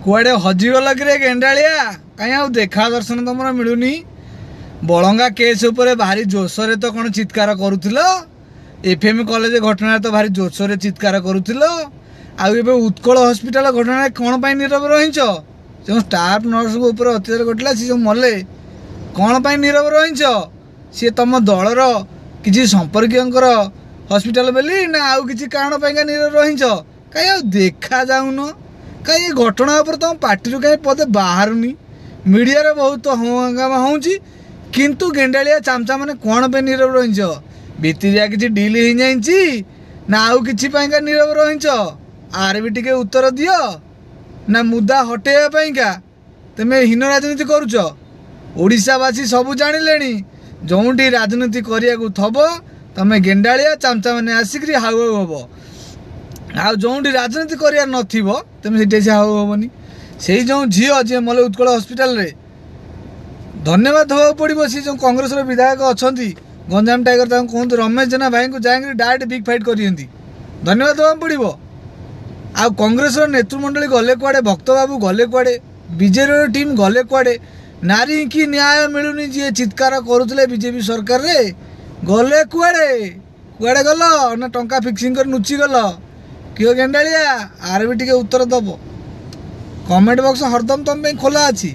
कुआडे हजिगल कि गेंडालिया कहीं आउ देखा दर्शन तुम मिलूनी बलंगा केस उपर भारी जोरसोर तो कौन चित्कार करुल एफएम कॉलेज घटना तो भारी जोरसोर चित्कार करुल आउ उत्कल हस्पिटाल घटना कौन पर नीरव रही जो स्टाफ नर्स ऊपर अत्याचार घटला सी जो मले कौन पर नीरव रही सी तुम दलर किसी संपर्क हस्पिटाल बेली ना आउ किसी कारण पर नीरव रही कहीं आउ देखा जाऊन कहीं घटना उपर तुम पार्टी कहीं पदे बाहरुनी मीडिया रे बहुत हंगामा होउची किंतु गेंडालिया चामचा मैंने कौन पे नीरव रही भितरिया किसी डील हो जाइए ना आउ किसी नीरव रही आर भी टिके उत्तर दियो ना मुदा हटेगा तुम्हें हीन राजनीति करुच ओडिशावासी सबू जानिले जोटी राजनीति करने थब तमें गेंडालिया चामचा मैंने आसिक हाउ हाउ हम आ जोटी राजनीति कर नथिबो तुम से हाउ हेनी से जो झील जी मले उत्कल हस्पिटाल रे धन्यवाद होगा पड़ो सी जो कांग्रेस विधायक अच्छा गंजाम टाइगर कहते रमेश जेना भाई को जाए डायरेक्ट बिग फाइट कर धन्यवाद होगा पड़ो आ कांग्रेस नेतृमंडली गले कुआडे भक्त बाबू गले कुआडे बीजेपी टीम गले कुआडे नारी की न्याय मिलूनी जी चित्कार करुले बीजेपी सरकार रे गले कुआडे कुआडे गल ना टंका फिक्सिंग कर नुची गल कियो गेंडालिया आर भी टिके उत्तर दब कमेंट बॉक्स हरदम तुम खोला अच्छी।